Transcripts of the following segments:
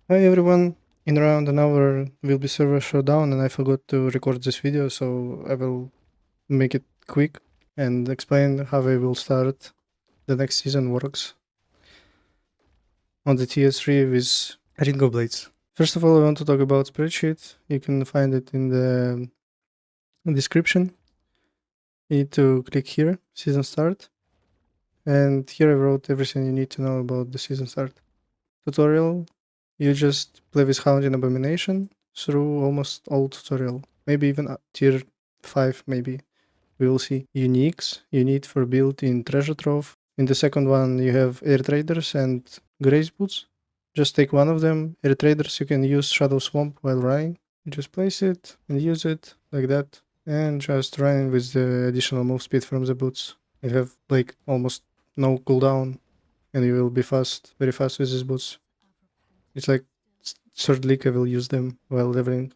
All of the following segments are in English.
Hi everyone, in around an hour will be server showdown and I forgot to record this video, so I will make it quick and explain how I will start the next season works on the tier 3 with Ring of Blades. First of all, I want to talk about Spreadsheet. You can find it in the description. You need to click here, season start, and here I wrote everything you need to know about the season start. Tutorial, you just play with Hound in Abomination through almost all tutorial, maybe even tier 5 maybe. We will see. Uniques you need for build in Treasure Trove. In the second one you have Air Traders and Grace Boots. Just take one of them. Air Traders you can use Shadow Swamp while running. You just place it and use it like that. And just running with the additional move speed from the boots. You have like almost no cooldown and you will be fast, very fast with these boots. It's like third league I will use them while leveling.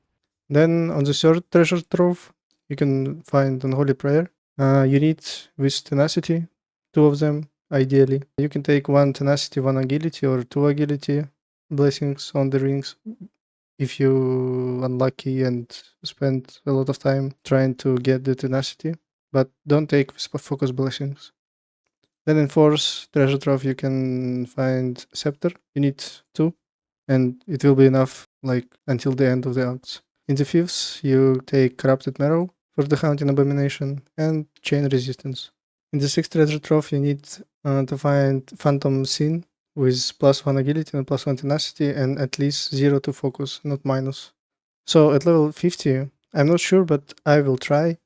Then on the third treasure trove, you can find Unholy Prayer. You need with Tenacity, two of them ideally. You can take one Tenacity, one Agility, or two Agility blessings on the rings if you unlucky and spend a lot of time trying to get the Tenacity, but don't take focus blessings. Then in fourth treasure trove you can find Scepter. You need two, and it will be enough like until the end of the acts. In the fifth, you take Corrupted Marrow for the Hunting Abomination and Chain Resistance. In the sixth treasure trove, you need to find Phantom Sin with +1 agility and +1 tenacity and at least 0 to focus, not minus. So at level 50, I'm not sure, but I will try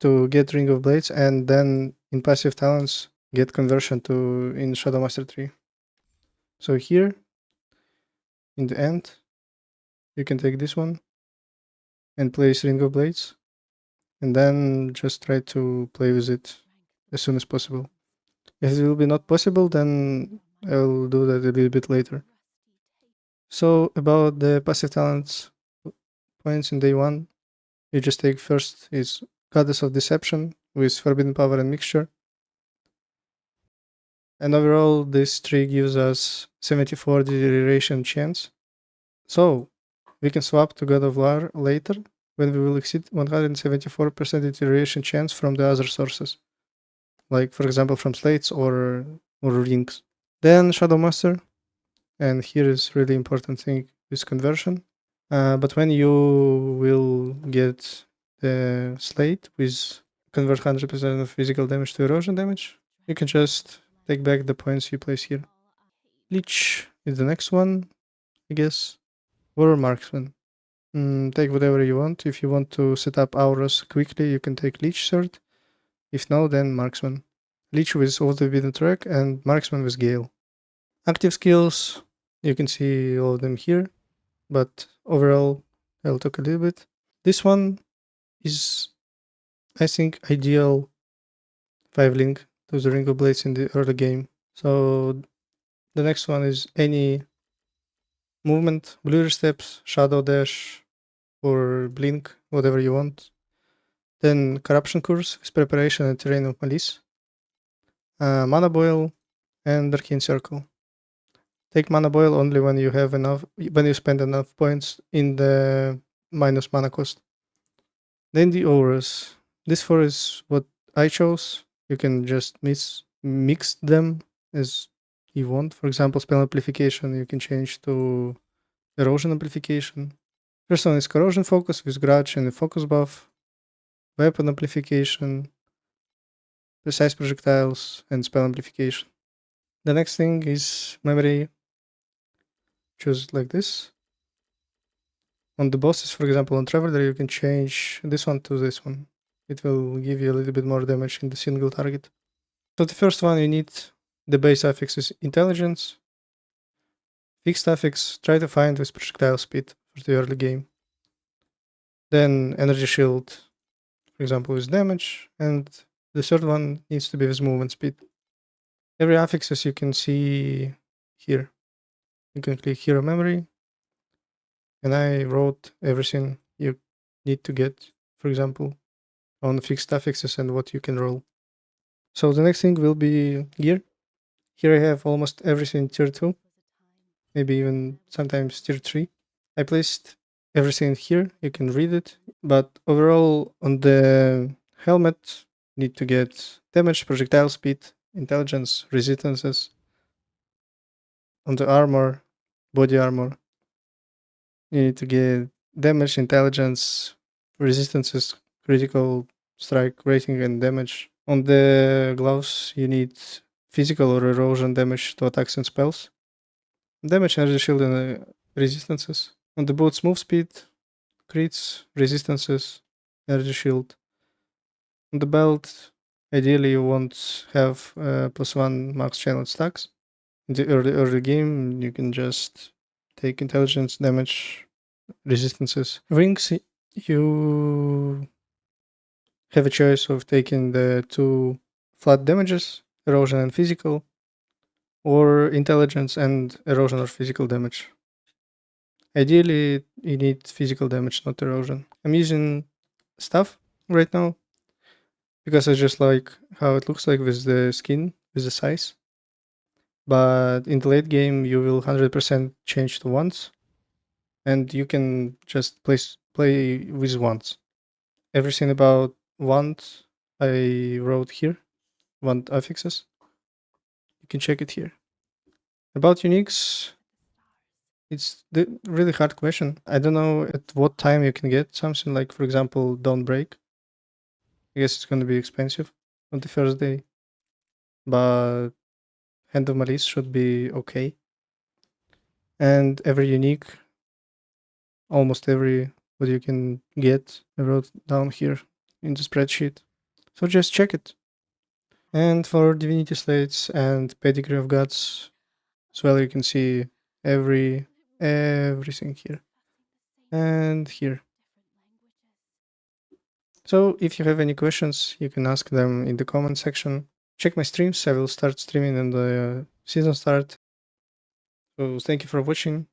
to get Ring of Blades and then in passive talents get conversion to in Shadow Master 3. So here, in the end, you can take this one and place Ring of Blades, and then just try to play with it as soon as possible. If it will be not possible, then I'll do that a little bit later. So about the passive talents points in day 1, you just take first is Goddess of Deception with Forbidden Power and Mixture. And overall, this tree gives us 74 deterioration chance. So we can swap to God of War later when we will exceed 174% deterioration chance from the other sources, like for example from Slates or rings. Then Shadow Master, and here is really important thing is conversion. But when you will get the Slate with convert 100% of physical damage to erosion damage, you can just take back the points you place here. Leech is the next one, I guess. War Marksman. Take whatever you want. If you want to set up auras quickly, you can take Leech Sword. If no, then Marksman. Leech with all the Forbidden Track and Marksman with Gale. Active skills, you can see all of them here, but overall, I'll talk a little bit. This one is, I think, ideal 5-link to the Ring of Blades in the early game. So the next one is any movement, Blue Steps, Shadow Dash, or Blink, whatever you want. Then Corruption Curse with Preparation and Terrain of Malice. Mana Boil and Arcane Circle. Take Mana Boil only when you have enough, when you spend enough points in the minus mana cost. Then the auras. This 4 is what I chose. You can just mix them as you want. For example, spell amplification you can change to erosion amplification. First one is corrosion focus with grudge and a focus buff. Weapon amplification, precise projectiles, and spell amplification. The next thing is memory. Choose like this. On the bosses, for example, on Traveler, you can change this one to this one. It will give you a little bit more damage in the single target. So the first one, you need the base affix is intelligence. Fixed affix, try to find with projectile speed for the early game. Then energy shield, for example, with damage. And the third one needs to be with movement speed. Every affix, as you can see here, you can click hero memory. And I wrote everything you need to get, for example, on fixed affixes and what you can roll. So the next thing will be gear. Here I have almost everything tier 2. maybe even sometimes tier 3. I placed everything here, you can read it, but overall on the helmet, need to get damage, projectile speed, intelligence, resistances. On the armor, body armor, you need to get damage, intelligence, resistances, critical strike rating, and damage. On the gloves, you need physical or erosion damage to attacks and spells. Damage, energy shield, and resistances. On the boots, move speed, crits, resistances, energy shield. On the belt, ideally you won't have +1 max channel stacks. In the early game, you can just take intelligence, damage, resistances. Rings, you have a choice of taking the 2 flat damages, erosion and physical, or intelligence and erosion or physical damage. Ideally, you need physical damage, not erosion. I'm using stuff right now because I just like how it looks like with the skin, with the size. But in the late game, you will 100% change to wands, and you can just play with wands. Everything about wands I wrote here, wand affixes. You can check it here. About uniques, it's the really hard question. I don't know at what time you can get something like, for example, Dawn Break. I guess it's going to be expensive on the first day, but Hand of Malice should be okay. And every unique, almost every what you can get, I wrote down here in the spreadsheet. So just check it. And for Divinity Slates and Pedigree of Gods as well, you can see everything here and here. So if you have any questions, you can ask them in the comment section. Check my streams. I will start streaming in the season start. So thank you for watching.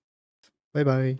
Bye bye.